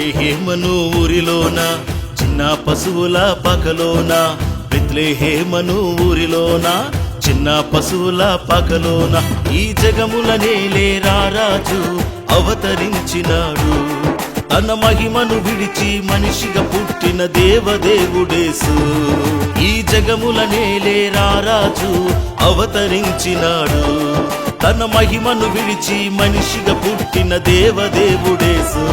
బెత్లెహేమను ఊరిలోన చిన్న పశువుల పాకలోన, బెత్లెహేమను ఊరిలోన చిన్న పశువుల పాకలోన ఈ జగముల నేలే రారాజు అవతరించినాడు. తన మహిమను విడిచి మనిషిగా పుట్టిన దేవదేవుడేసు. ఈ జగముల నేలే రారాజు అవతరించినాడు. తన మహిమను విడిచి మనిషిగా పుట్టిన దేవదేవుడేసు.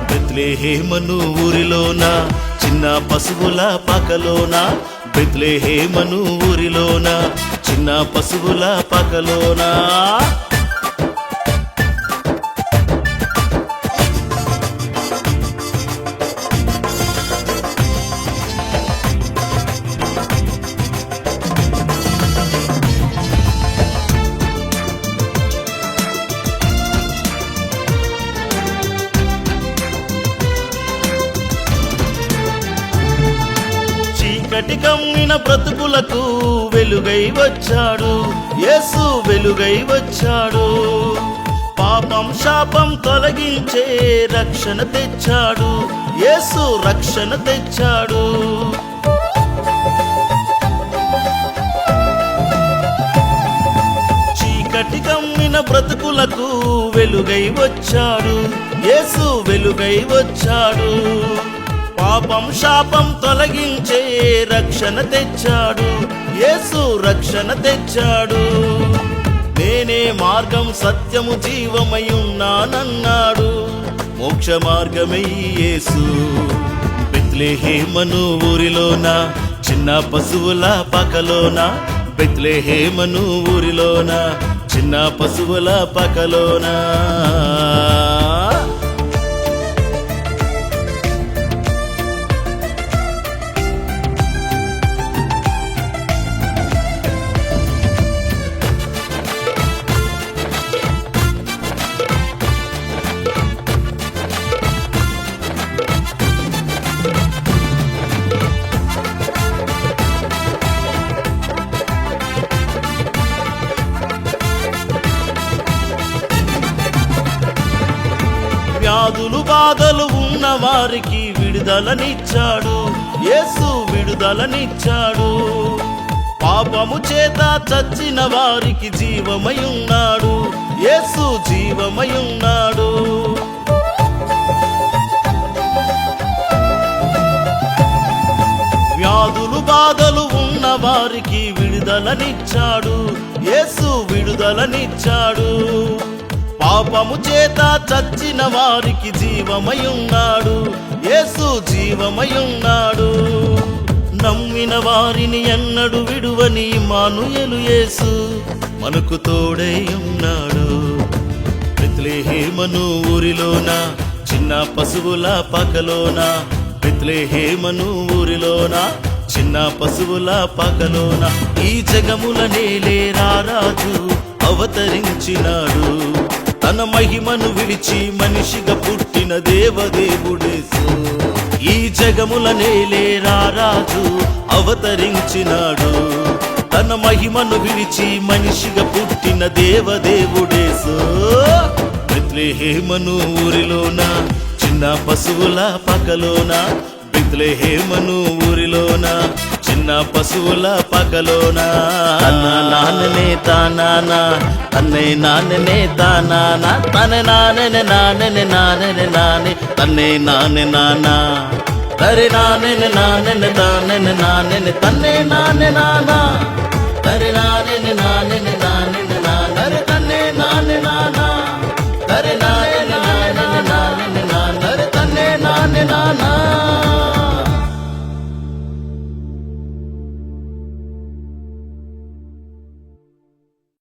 బెత్లెహేమను ఊరిలోన చిన్న పశువుల పాకలోన, బెత్లెహేమను ఊరిలోన చిన్న పశువుల పాకలోన. చీకటి కమ్మిన బ్రతుకులకు వెలుగై వచ్చాడు యేసు, వెలుగై వచ్చాడు. పాపం శాపం తొలగించే రక్షణ తెచ్చాడు యేసు, రక్షణ తెచ్చాడు. చీకటి కమ్మిన బ్రతుకులకు వెలుగై వచ్చాడు యేసు, వెలుగై వచ్చాడు. పాపం శాపం తొలగించే రక్షణ తెచ్చాడు యేసు, రక్షణ తెచ్చాడు. నేనే మార్గం సత్యము జీవమై ఉన్నానన్నాడు, మోక్ష మార్గమై యేసు. బెత్లెహేమను ఊరిలోన చిన్న పశువుల పాకలోన, బెత్లెహేమను ఊరిలోన చిన్న పశువుల పాకలోన. వ్యాధులు బాధలు ఉన్న వారికి విడుదలనిచ్చాడు యేసు, విడుదలనిచ్చాడు. పాపము చేత చచ్చిన వారికి జీవమై ఉన్నాడు యేసు, జీవమై ఉన్నాడు. వ్యాధులు బాధలు ఉన్న వారికి విడుదలనిచ్చాడు యేసు, విడుదలనిచ్చాడు. పాపము చేత చచ్చిన వారికి జీవమై ఉన్నాడు యేసు, జీవమై ఉన్నాడు. నమ్మిన వారిని ఎన్నడు విడువని ఇమ్మానుయేలు యేసు మనకు తోడై ఉన్నాడు. బెత్లెహేమను ఊరిలోన చిన్న పశువుల పాకలోన, బెత్లెహేమను ఊరిలోన చిన్న పశువుల పాకలోన ఈ జగముల నేలే రారాజు అవతరించినాడు. తన మహిమను విడిచి మనిషిగా పుట్టిన దేవదేవుడేసు. ఈ జగముల నేలే రారాజు అవతరించినాడు. తన మహిమను విడిచి మనిషిగా పుట్టిన దేవదేవుడేసు. బెత్లెహేమను ఊరిలోన చిన్న పశువుల పాకలోన, బెత్లెహేమను ఊరిలోన చిన్న పశువుల పాకలోన. తన నాన్ననే తానానా, తన్నే నాన్ననే తానానా, తన నాన్ననే నాన్ననే నాన్ననే నానే, తన్నే నాన్న నానా, తరే నాన్ననే నాన్ననే తాననే నాన్ననే, తన్నే నాన్న నానా, తరే నాన్ననే నాన్ననే నాన్ననే నాన్నరే, తన్నే నాన్న నానా, తరే నాన్ననే నాన్ననే నాన్ననే నాన్నరే, తన్నే నాన్న నానా.